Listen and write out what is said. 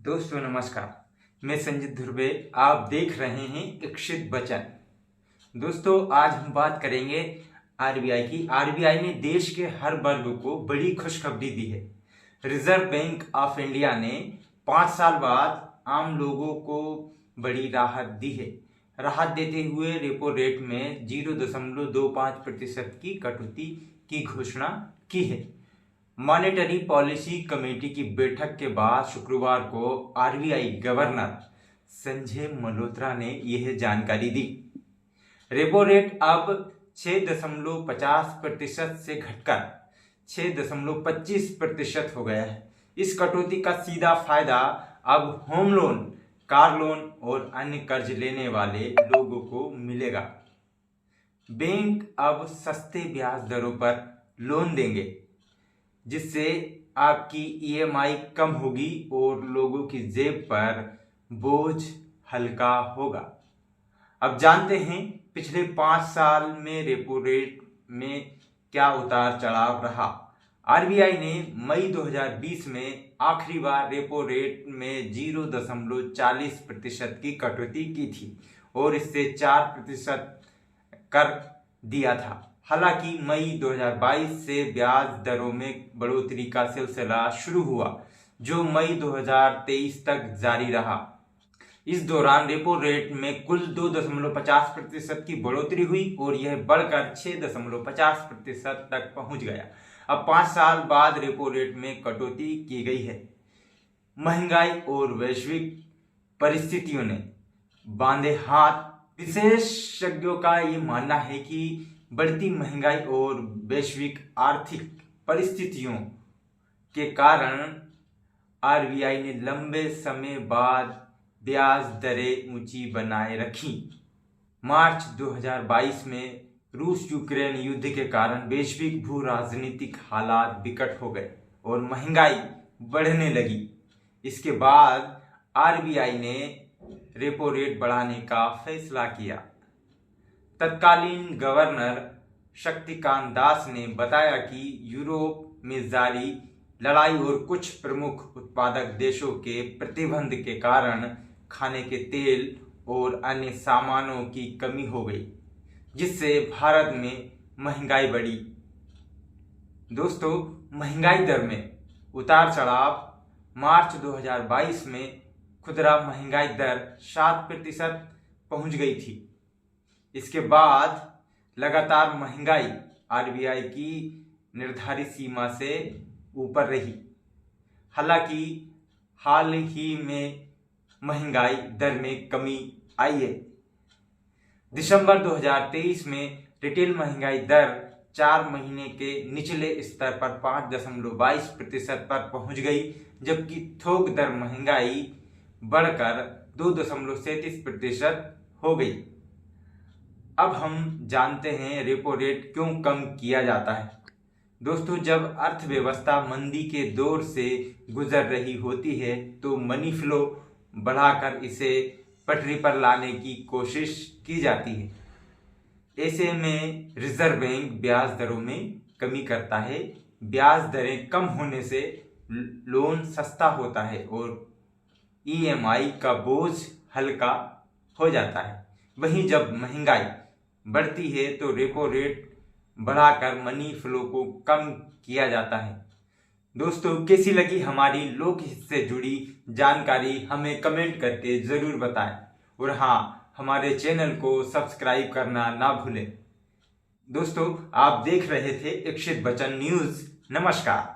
दोस्तों नमस्कार, मैं संजीत ध्रुवे। आप देख रहे हैं इक्षित बचन। दोस्तों आज हम बात करेंगे आरबीआई की। आरबीआई ने देश के हर वर्ग को बड़ी खुशखबरी दी है। रिजर्व बैंक ऑफ इंडिया ने 5 साल बाद आम लोगों को बड़ी राहत दी है। राहत देते हुए रेपो रेट में 0.25% की कटौती की घोषणा की है। मॉनेटरी पॉलिसी कमेटी की बैठक के बाद शुक्रवार को आरबीआई गवर्नर संजय मल्होत्रा ने यह जानकारी दी। रेपो रेट अब 6.50% से घटकर 6.25% हो गया है। इस कटौती का सीधा फायदा अब होम लोन, कार लोन और अन्य कर्ज लेने वाले लोगों को मिलेगा। बैंक अब सस्ते ब्याज दरों पर लोन देंगे, जिससे आपकी ईएमआई कम होगी और लोगों की जेब पर बोझ हल्का होगा। अब जानते हैं पिछले 5 साल में रेपो रेट में क्या उतार चढ़ाव रहा। आरबीआई ने मई 2020 में आखिरी बार रेपो रेट में 0.40% की कटौती की थी और इससे 4% कर दिया था। हालांकि मई 2022 से ब्याज दरों में बढ़ोतरी का सिलसिला शुरू हुआ, जो मई 2023 तक जारी रहा। इस दौरान रेपो रेट में कुल 2.50% की बढ़ोतरी हुई और यह बढ़कर 6.50% तक पहुंच गया। अब 5 साल बाद रेपो रेट में कटौती की गई है। महंगाई और वैश्विक परिस्थितियों ने बांधे हाथ। विशेषज्ञों का ये मानना है कि बढ़ती महंगाई और वैश्विक आर्थिक परिस्थितियों के कारण आरबीआई ने लंबे समय बाद ब्याज दरें ऊंची बनाए रखी। मार्च 2022 में रूस यूक्रेन युद्ध के कारण वैश्विक भू राजनीतिक हालात विकट हो गए और महंगाई बढ़ने लगी। इसके बाद आरबीआई ने रेपो रेट बढ़ाने का फैसला किया। तत्कालीन गवर्नर शक्तिकांत दास ने बताया कि यूरोप में जारी लड़ाई और कुछ प्रमुख उत्पादक देशों के प्रतिबंध के कारण खाने के तेल और अन्य सामानों की कमी हो गई, जिससे भारत में महंगाई बढ़ी। दोस्तों, महंगाई दर में उतार चढ़ाव। मार्च 2022 में खुदरा महंगाई दर 7% पहुंच गई थी। इसके बाद लगातार महंगाई आरबीआई की निर्धारित सीमा से ऊपर रही। हालांकि हाल ही में महंगाई दर में कमी आई है। दिसंबर 2023 में रिटेल महंगाई दर 4 महीने के निचले स्तर पर 5.22% पर पहुंच गई, जबकि थोक दर महंगाई बढ़कर 2.37% हो गई। अब हम जानते हैं रेपो रेट क्यों कम किया जाता है। दोस्तों, जब अर्थव्यवस्था मंदी के दौर से गुजर रही होती है तो मनी फ्लो बढ़ाकर इसे पटरी पर लाने की कोशिश की जाती है। ऐसे में रिजर्व बैंक ब्याज दरों में कमी करता है। ब्याज दरें कम होने से लोन सस्ता होता है और ईएमआई का बोझ हल्का हो जाता है। वहीं जब महंगाई बढ़ती है तो रेपो रेट बढ़ाकर मनी फ्लो को कम किया जाता है। दोस्तों, कैसी लगी हमारी लोकहित से जुड़ी जानकारी हमें कमेंट करके जरूर बताएं और हाँ, हमारे चैनल को सब्सक्राइब करना ना भूलें। दोस्तों, आप देख रहे थे इक्षित बचन न्यूज। नमस्कार।